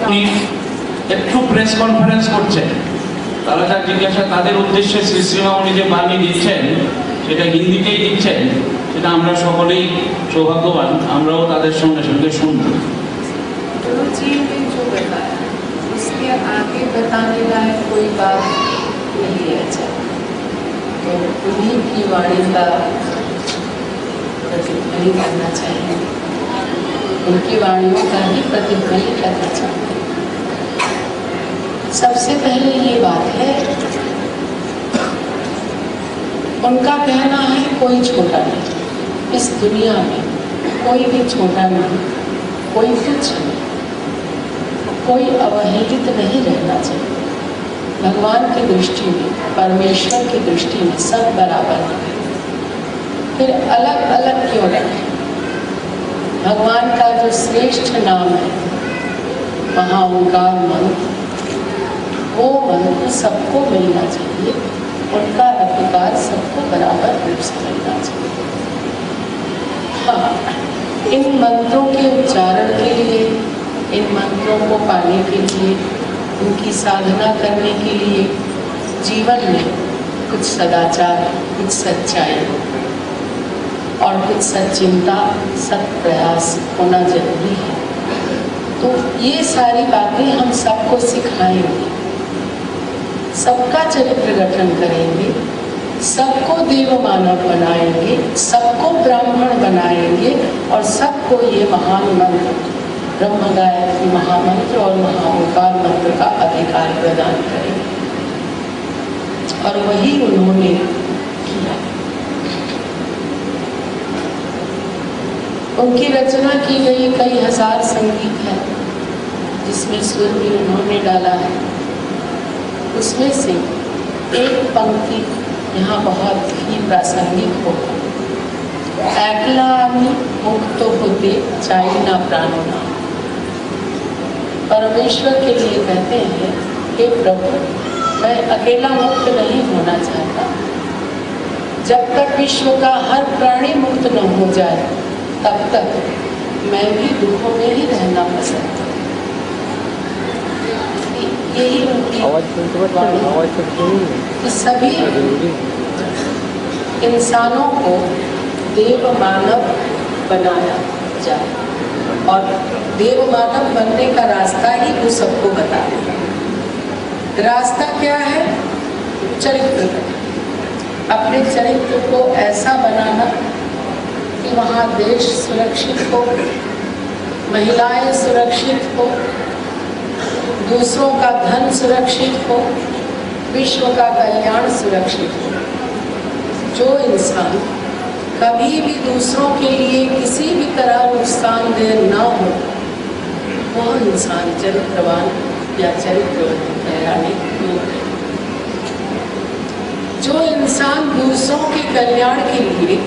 আপনি একটু press conference করছেন, তারা যা জিজ্ঞাসা তাদের উদ্দেশ্যে শ্রী শ্রীমামণি যে বাণী দিচ্ছেন সেটা হিন্দিতেই দিচ্ছেন, সেটা আমরা সকলেই সৌভাগ্যবান, আমরাও তাদের সঙ্গে সঙ্গে শুনব। गुरु जी ने जो बताया उसके आगे बताने लायक कोई बात नहीं है। तो उन्हीं की वाणी का प्रतिध्वनि करना चाहिए, उनकी वाणियों का ही प्रतिध्वनि करना चाहिए। सबसे पहले ये बात है, उनका कहना है कोई छोटा नहीं, इस दुनिया में कोई भी छोटा नहीं, कोई कुछ नहीं, कोई अवहेलित नहीं रहना चाहिए। भगवान की दृष्टि में, परमेश्वर की दृष्टि में सब बराबर है। फिर अलग अलग क्यों रखें? भगवान का जो श्रेष्ठ नाम है महाओंकार मंत्र, वो मंत्र सबको मिलना चाहिए, उनका अधिकार सबको बराबर रूप से मिलना चाहिए। हाँ, इन मंत्रों के उच्चारण के लिए, इन मंत्रों को पाने के लिए, उनकी साधना करने के लिए जीवन में कुछ सदाचार, कुछ सच्चाई और कुछ सच्चिंता, सत् प्रयास होना जरूरी है। तो ये सारी बातें हम सबको सिखाएंगे, सबका चरित्र गठन करेंगे, सबको देव मानव बनाएंगे, सबको ब्राह्मण बनाएंगे और सबको ये महान मंत्र ब्रह्म गायत्री महामंत्र और महाओंकार मंत्र का अधिकार प्रदान करेंगे। और वही उन्होंने किया। उनकी रचना की गई कई हजार संगीत है, जिसमें सुर भी उन्होंने डाला है। उसमें से एक पंक्ति यहाँ बहुत ही प्रासंगिक होगा। एकला आम्ही मुक्त होते चाही ना प्राणो ना। परमेश्वर के लिए कहते हैं, हे प्रभु, मैं अकेला मुक्त नहीं होना चाहता। जब तक विश्व का हर प्राणी मुक्त न हो जाए तब तक मैं भी दुखों में ही रहना पसंद करता। यही उनकी सभी इंसानों को देव मानव बनाया जाए और देव मानव बनने का रास्ता ही वो सबको बता देगा। रास्ता क्या है? चरित्र। अपने चरित्र को ऐसा बनाना कि वहाँ देश सुरक्षित हो, महिलाएं सुरक्षित हो, दूसरों का धन सुरक्षित हो, विश्व का कल्याण सुरक्षित हो। जो इंसान कभी भी दूसरों के लिए किसी भी तरह नुकसानदेह न हो, वह इंसान चरित्रवान या चरित्रवती कहलाने योग्य है। जो इंसान दूसरों के कल्याण के लिए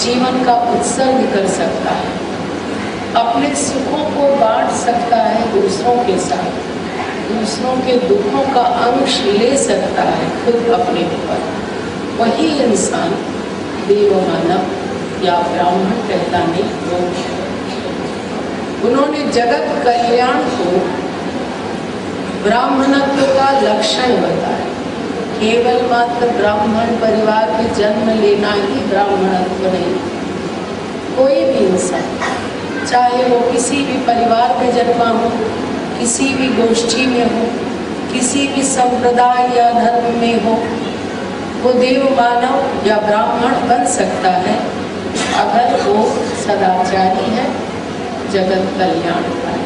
जीवन का उत्सर्ग कर सकता है, अपने सुखों को बांट सकता है दूसरों के साथ, दूसरों के दुखों का अंश ले सकता है खुद अपने ऊपर, वही इंसान देव मानव या ब्राह्मण कहलाने योग्य है। उन्होंने जगत कल्याण को ब्राह्मणत्व का लक्षण बताया। केवल मात्र ब्राह्मण परिवार में जन्म लेना ही ब्राह्मणत्व नहीं। कोई भी इंसान, चाहे वो किसी भी परिवार में जन्मा हो, किसी भी गोष्ठी में हो, किसी भी संप्रदाय या धर्म में हो, वो देव मानव या ब्राह्मण बन सकता है अगर वो सदाचारी है, जगत कल्याण का है।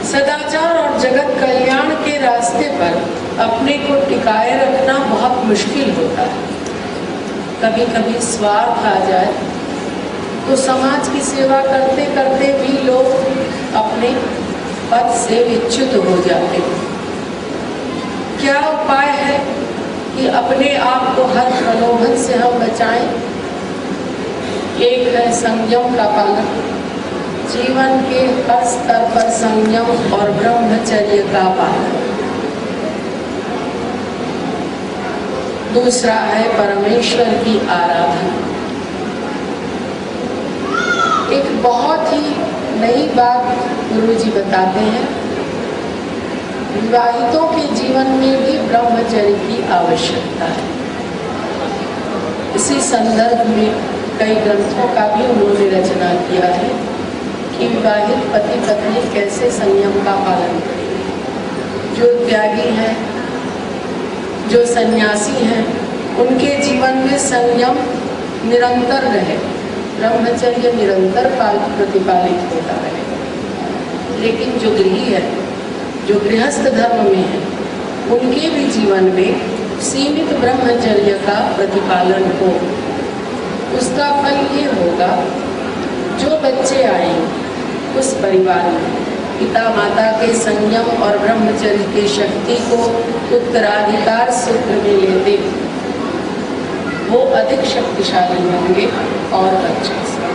सदाचार और जगत कल्याण के रास्ते पर अपने को टिकाए रखना बहुत मुश्किल होता है। कभी कभी स्वार्थ आ जाए तो समाज की सेवा करते करते भी लोग अपने पद से विच्युत हो जाते हैं। क्या उपाय है कि अपने आप को हर प्रलोभन से हम बचाएं? एक है संयम का पालन, जीवन के हर स्तर पर संयम और ब्रह्मचर्य का पालन। दूसरा है परमेश्वर की आराधना। एक बहुत ही नई बात गुरुजी बताते हैं। विवाहितों के जीवन में भी ब्रह्मचर्य की आवश्यकता है। इसी संदर्भ में कई ग्रंथों का भी उन्होंने रचना किया है कि विवाहित पति पत्नी कैसे संयम का पालन करें। जो त्यागी हैं, जो सन्यासी हैं, उनके जीवन में संयम निरंतर रहे, ब्रह्मचर्य निरंतर प्रतिपालित होता रहे। लेकिन जो गृही है, जो गृहस्थ धर्म में है, उनके भी जीवन में सीमित ब्रह्मचर्य का प्रतिपालन हो। उसका फल ये होगा, जो बच्चे आएंगे उस परिवार में पिता माता के संयम और ब्रह्मचर्य की शक्ति को उत्तराधिकार सूत्र में लेते वो अधिक शक्तिशाली होंगे और अच्छे से।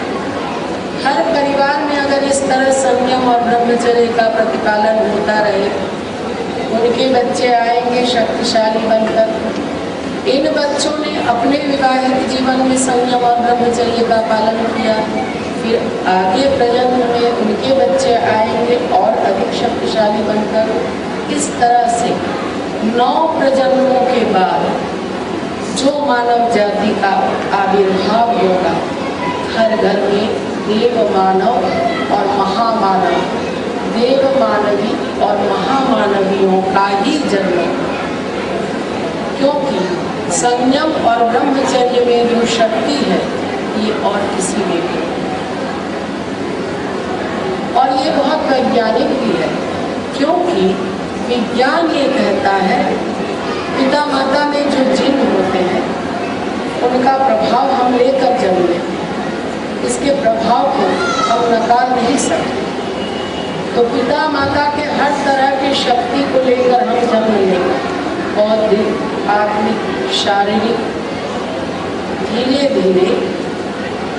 हर परिवार में अगर इस तरह संयम और ब्रह्मचर्य का प्रतिपालन होता रहे, उनके बच्चे आएंगे शक्तिशाली बनकर। इन बच्चों ने अपने विवाहित जीवन में संयम और ब्रह्मचर्य का पालन किया, फिर आगे प्रजन्म में उनके बच्चे आएंगे और अधिक शक्तिशाली बनकर। इस तरह से 9 प्रजन्मों के बाद जो मानव जाति का आविर्भाव होगा, हर घर में देव मानव और महामानव, देव मानवी और महामानवियों का ही जन्म। क्योंकि संयम और ब्रह्मचर्य में जो शक्ति है, ये और किसी में भी नहीं। और ये बहुत वैज्ञानिक भी है, क्योंकि विज्ञान ये कहता है पिता माता में जो जिन होते हैं उनका प्रभाव हम लेकर जन्म लेते हैं। इसके प्रभाव को हम नकार नहीं सकते। तो पिता माता के हर तरह की शक्ति को लेकर हम जन्म लेंगे, बौद्धिक, आत्मिक, शारीरिक। धीरे धीरे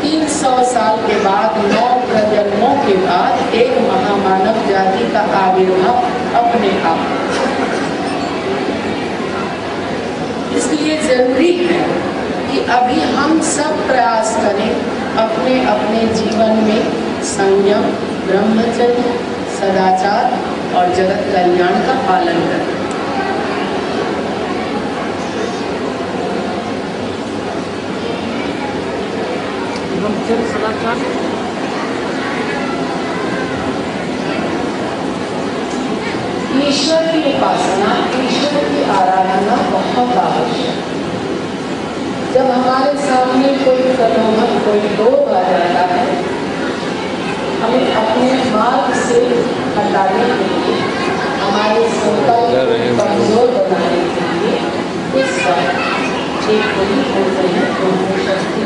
300 साल के बाद, 9 प्रजन्मों के बाद एक महामानव जाति का आविर्भाव अपने आप। इसलिए जरूरी है कि अभी हम सब प्रयास करें अपने अपने जीवन में संयम, ब्रह्मचर्य, सदाचार और जगत कल्याण का पालन करें। ब्रह्मचर्य, सदाचार, ईश्वर की उपासना, ईश्वर की आराधना बहुत आवश्यक है। जब हमारे सामने कोई प्रलोभन, कोई लोभ आ जाता है, हमें अपने मार्ग से हटाने के लिए, हमारे संकल्प को कमजोर बनाने के लिए उस वक्त एक वही होते हैं ब्रह्म शक्ति,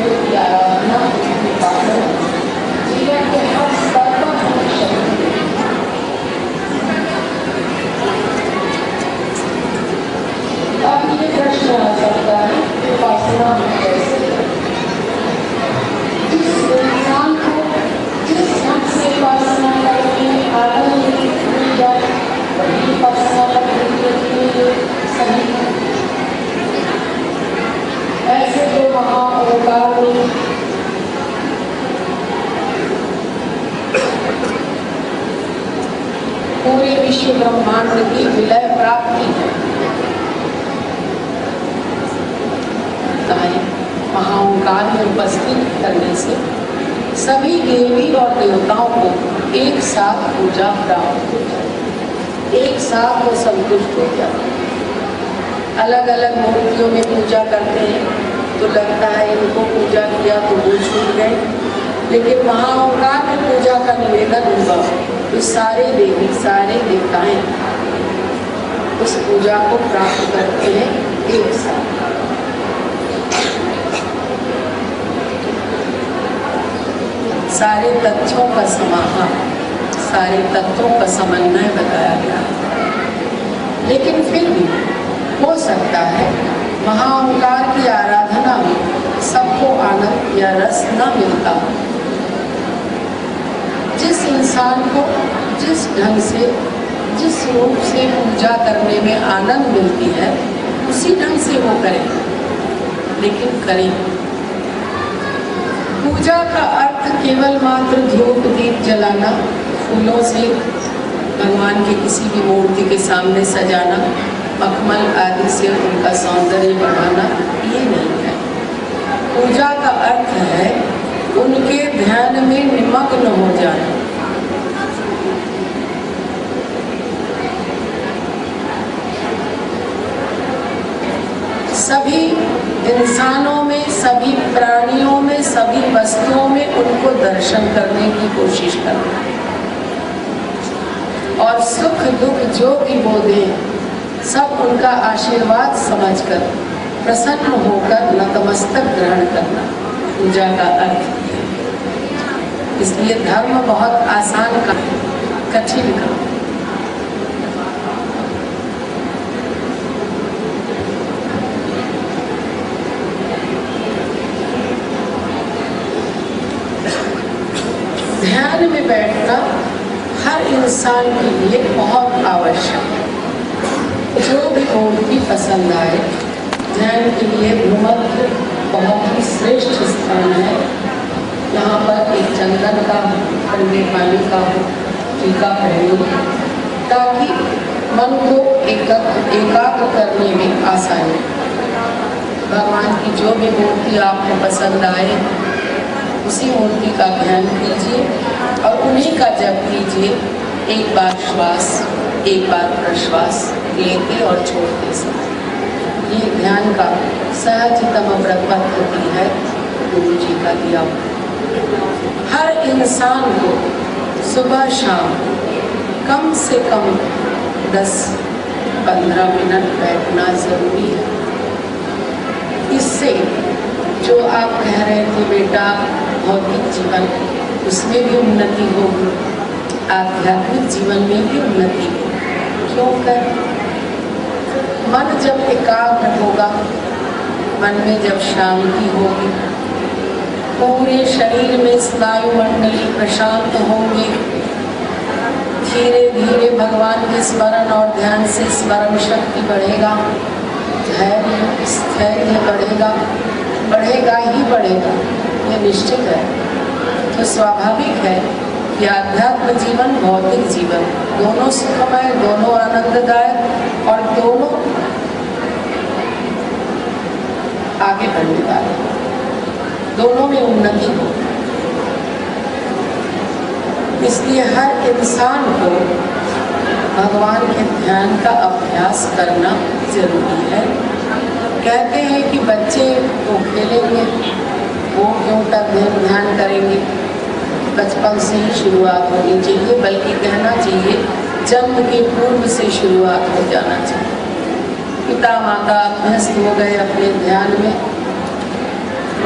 उसकी आराधना, उसकी उपासना जीवन के हर स्तर पर हमें शक्ति देती है। अब ये प्रश्न आ सकता है कि उपासना हम कैसे करें? जिस इंसान को जिस ढंग से उपासना करके आनंद मिल जाए, वही उपासना करने के लिए सही है। ऐसे तो महाओंकार में पूरे विश्व ब्रह्मांड की विलय प्राप्ति है। महाओंकार में उपस्थित करने से सभी देवी और देवताओं को एक साथ पूजा प्राप्त हो जाए, एक साथ वो संतुष्ट हो जाए। अलग अलग मूर्तियों में पूजा करते हैं तो लगता है इनको पूजा किया तो वो छूट गए, लेकिन महाओंकार में पूजा का निवेदन हुआ तो सारे देवी, सारे देवताएं उस पूजा को प्राप्त करते हैं एक साथ। सारे तथ्यों का समाहार, सारे तत्वों का समन्वय बताया गया। लेकिन फिर भी हो सकता है महाओंकार की आराधना में सबको आनंद या रस न मिलता हो। जिस इंसान को जिस ढंग से, जिस रूप से पूजा करने में आनंद मिलती है, उसी ढंग से वो करें, लेकिन करें। पूजा का अर्थ केवल मात्र धूप दीप जलाना, फूलों से भगवान के किसी भी मूर्ति के सामने सजाना, मखमल आदि से उनका सौंदर्य बढ़ाना, ये नहीं है। पूजा का अर्थ है उनके ध्यान में निमग्न हो जाना। सभी इंसानों में, सभी प्राणियों में, सभी वस्तुओं में उनको दर्शन करने की कोशिश करना और सुख दुख जो भी वो दे सब उनका आशीर्वाद समझकर प्रसन्न होकर नतमस्तक ग्रहण करना पूजा का अर्थ है। इसलिए धर्म बहुत आसान काम, कठिन काम। ध्यान में बैठना हर इंसान के लिए बहुत आवश्यक है। जो भी मूर्ति पसंद आए, ध्यान के लिए भूमध्य बहुत ही श्रेष्ठ स्थान है। यहाँ पर एक चंदन का, ठंडे पानी का टीका पहनो ताकि मन को एकाग्र करने में आसानी। भगवान की जो भी मूर्ति आपको पसंद आए उसी मूर्ति का ध्यान कीजिए और उन्हीं का जप कीजिए। एक बार श्वास, एक बार प्रश्वास लेते और छोड़ते समय। ये ध्यान का सहजतम व्रत पद्धति है गुरु जी का दिया। हर इंसान को सुबह शाम कम से कम 10-15 मिनट बैठना जरूरी है। इससे जो आप कह रहे थे बेटा भौतिक जीवन, उसमें भी उन्नति होगी, आध्यात्मिक जीवन में भी उन्नति होगी। क्यों कर? मन जब एकाग्र होगा, मन में जब शांति होगी, पूरे शरीर में स्नायु मंडली प्रशांत होंगे। धीरे धीरे भगवान के स्मरण और ध्यान से स्मरण शक्ति बढ़ेगा, धैर्य स्थैर्य बढ़ेगा, बढ़ेगा ही बढ़ेगा, ये निश्चित है। तो स्वाभाविक है कि आध्यात्म जीवन भौतिक जीवन दोनों सुखमय, दोनों आनंददायक और दोनों आगे बढ़ने वाले, दोनों में उन्नति हो। इसलिए हर इंसान को भगवान के ध्यान का अभ्यास करना जरूरी है। कहते हैं कि बच्चे वो खेलेंगे, वो क्यों तक ध्यान करेंगे? बचपन से ही शुरुआत होनी चाहिए, बल्कि कहना चाहिए जन्म के पूर्व से शुरुआत हो जाना चाहिए। पिता माता अभ्यस्त हो गए अपने ध्यान में,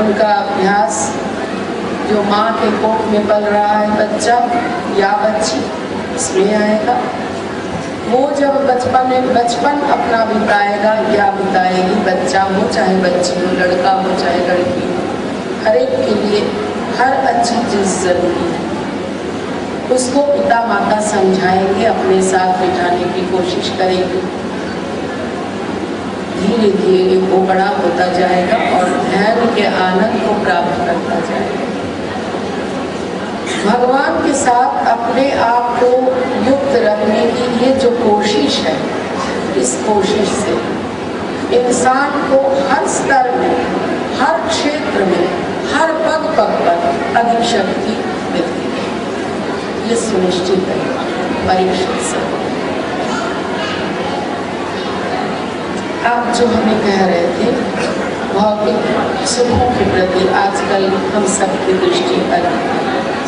उनका अभ्यास जो माँ के कोख में पल रहा है बच्चा या बच्ची, इसमें आएगा। वो जब बचपन अपना बिताएगा या बिताएगी, बच्चा हो चाहे बच्ची हो, लड़का हो चाहे लड़की हो, हर एक के लिए हर अच्छी चीज़ ज़रूरी है। उसको पिता माता समझाएंगे, अपने साथ बिठाने की कोशिश करेंगे। धीरे धीरे वो बड़ा होता जाएगा और ध्यान के आनंद को प्राप्त करता जाएगा। भगवान के साथ अपने आप को युक्त रखने की ये जो कोशिश है, इस कोशिश से इंसान को हर स्तर में, हर क्षेत्र में, हर पग पग पर अधिक शक्ति मिलती है। ये सुनिश्चित है परीक्षित से। आप जो हमें कह रहे थे भौतिक सुखों के प्रति आजकल हम सबकी दृष्टि पर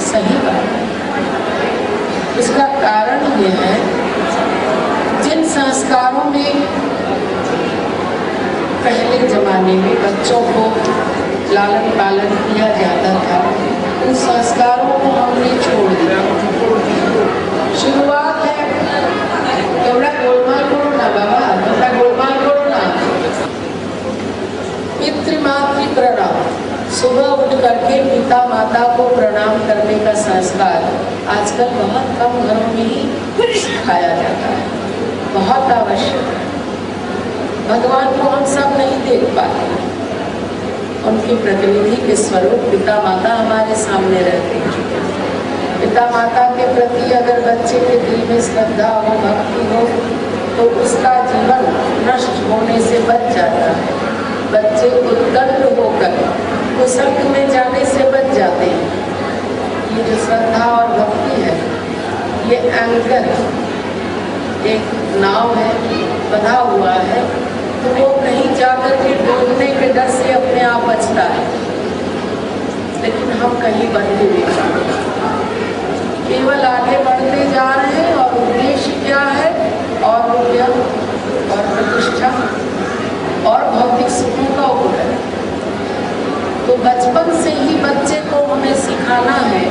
सही बात है। इसका कारण ये है जिन संस्कारों में पहले जमाने में बच्चों को लालन पालन किया जाता था, उन संस्कारों को हमने छोड़ दिया। शुरुआत है थोड़ा गोलमाल करो ना बाबा, थोड़ा गोलमाल करो ना। पितृमातृ प्रणाम, सुबह उठ करके पिता माता को प्रणाम करने का संस्कार आजकल बहुत कम घरों में ही सिखाया जाता है, बहुत आवश्यक है। भगवान को हम सब नहीं देख पाते, उनकी प्रतिनिधि के स्वरूप पिता माता हमारे सामने रहते हैं। पिता माता के प्रति अगर बच्चे के दिल में श्रद्धा हो, भक्ति हो, तो उसका जीवन नष्ट होने से बच जाता है। बच्चे उद्दंड होकर कुसंग में जाने से बच जाते हैं। ये जो श्रद्धा और भक्ति है, ये एंकर एक नाव है, बंधा हुआ है, तो वो कहीं जाकर के डूबने के डर से अपने आप बचता है, लेकिन हम कहीं बंधे नहीं जाते, केवल आगे बढ़ते जा रहे हैं। और उद्देश्य क्या है? और रुपया और प्रतिष्ठा और भौतिक सुखों का उपभोग। तो बचपन से ही बच्चे को हमें सिखाना है,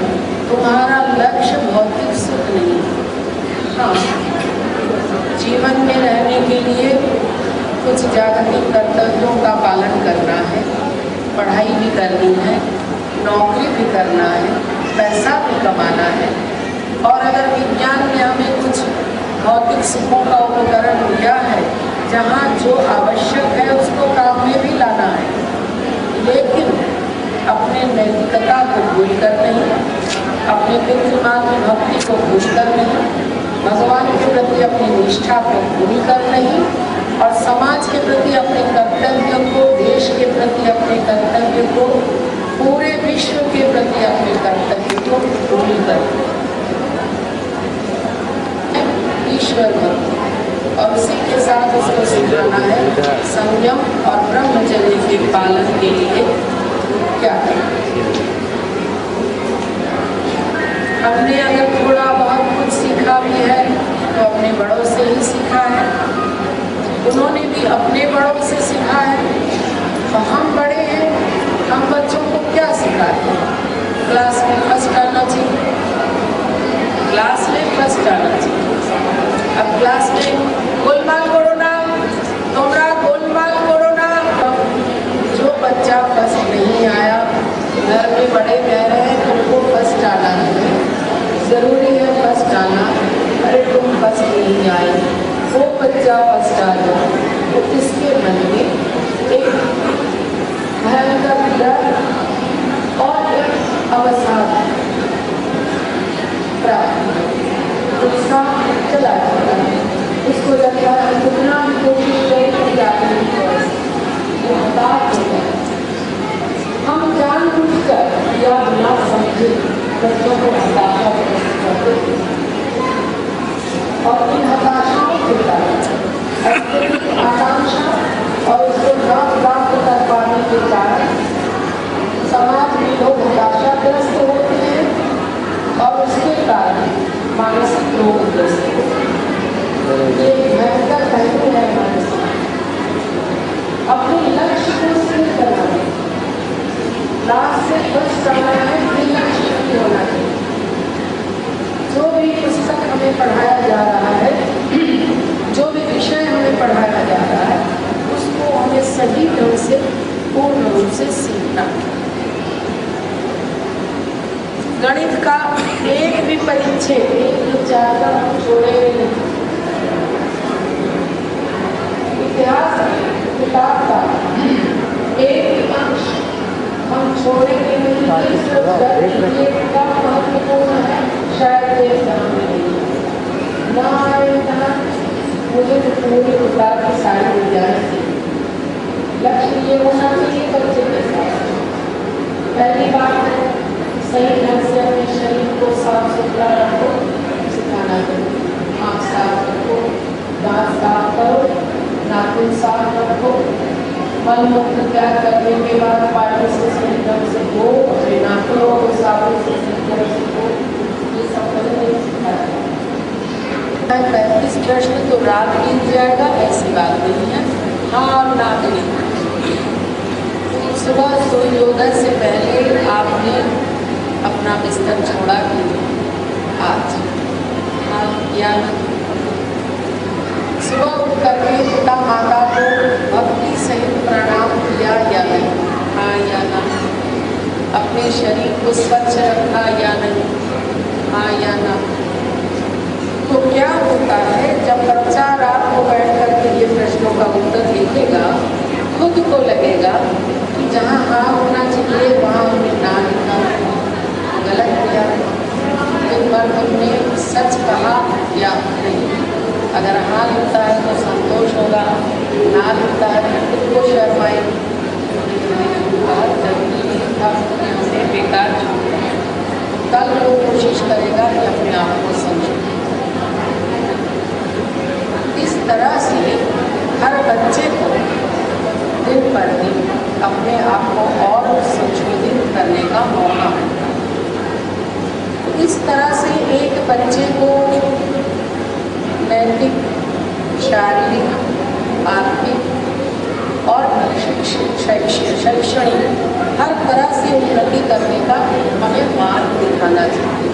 तुम्हारा लक्ष्य भौतिक सुख नहीं है। हाँ, जीवन में रहने के लिए कुछ जागतिक कर्तव्यों का पालन करना है, पढ़ाई भी करनी है, नौकरी भी करना है, पैसा भी कमाना है। और अगर विज्ञान ने हमें कुछ भौतिक सुखों का उपकरण दिया है, जहाँ जो आवश्यक है उसको काम में भी लाना है, लेकिन अपने नैतिकता को भूलकर नहीं, अपने पितृमातृ भक्ति को भूलकर नहीं, भगवान के प्रति अपनी निष्ठा को भूलकर नहीं, और समाज के प्रति अपने कर्तव्य को, देश के प्रति अपने कर्तव्य को, पूरे विश्व के प्रति अपने कर्तव्य को भूलकर ईश्वर भक्ति, और उसी के साथ उसको सिखाना है संयम और ब्रह्मचर्य के पालन के लिए क्या करना। हमने अगर थोड़ा बहुत कुछ सीखा भी है तो अपने बड़ों से ही सीखा है, उन्होंने भी अपने बड़ों से सीखा है। तो हम बड़े हैं, हम बच्चों को क्या सिखाते हैं? क्लास में फर्स्ट आना चाहिए, क्लास में फर्स्ट आना चाहिए। अब क्लास में गोलमाल करो ना, तुमरा गोलमाल करो ना। जो बच्चा फर्स्ट नहीं आया, घर में बड़े कह रहे हैं तुमको फर्स्ट आना है, ज़रूरी है फर्स्ट आना, अरे तुम फर्स्ट नहीं आए, वो बच्चा फर्स्ट आ जाए, तो इसके मन में एक भयंकर डर और एक अवसाद प्राप्त उत्साह चला जाता है। उसको लगता है कितना भी कोशिश करें तो जाती नहीं, वो हताश हो जाए। हम जानबूझकर या बिना समझे बच्चों को हताशा करते हैं, और इन हताशाओं के कारण आकांक्षा और उसको न प्राप्त कर पाने के कारण समाज में लोग हताशाग्रस्त होते हैं, और उसके कारण मानसिक रोगग्रस्त होते हैं। ये भयंकर पहलू है मानसिक। अपने लक्ष्य को स्थिर करना है, लास्ट से फर्स्ट करना है, ये लक्ष्य नहीं होना चाहिए। जो भी पुस्तक हमें पढ़ाया जा रहा है, जो भी विषय हमें पढ़ाया जा रहा है, उसको हमें सही ढंग से पूर्ण रूप से सीखना है। गणित का एक भी परिच्छेद, एक भी चैप्टर हम छोड़े नहीं। इतिहास की किताब का एक अंश हम छोड़ेंगे नहीं। क्या महत्वपूर्ण है, शायद ये ना मुझे तो पूरी किताब की सारी मिल जाए। लक्ष्य ये होना चाहिए बच्चे के साथ। पहली बात है सही ढंग से अपने शरीर को साफ सुथरा रखो, सिखाना चाहिए। आँख साफ रखो, दांत साफ करो, नाखून साफ रखो, मलमूत्र त्याग करने के बाद पानी से सही ढंग से धो, अपने नाखूनों को साबुन से सही ढंग से धो। ये सब पहले सिखाया। 35 प्रश्न तो रात बीत जाएगा, ऐसी बात नहीं है। हाँ और ना नहीं। सुबह सूर्योदय से पहले आपने अपना बिस्तर छोड़ा कि आज हाँ या सुबह उठ करके पिता माता को भक्ति सहित प्रणाम किया या नहीं? हाँ या ना? अपने शरीर को स्वच्छ रखा या नहीं? हाँ या ना? तो क्या होता है जब बच्चा रात को बैठ करके ये प्रश्नों का उत्तर लिखेगा, खुद को लगेगा कि जहाँ हाँ होना चाहिए वहाँ हमने ना लिखा, गलत किया। दिन भर तुमने सच कहा या नहीं। अगर हाँ लिखता है तो संतोष होगा, ना लिखता है तो खुद को शर्म आएगी। बहुत जरूरी था कि हमने बेकार छोड़ा। कल वो कोशिश करेगा कि अपने आप को समझे। इस तरह से हर बच्चे को दिन पर दिन अपने आप को और संशोधित करने का मौका मिलता है। इस तरह से एक बच्चे को नैतिक, शारीरिक, आर्थिक और शैक्षणिक हर तरह से उन्नति करने का हमें मार्ग दिखाना चाहिए।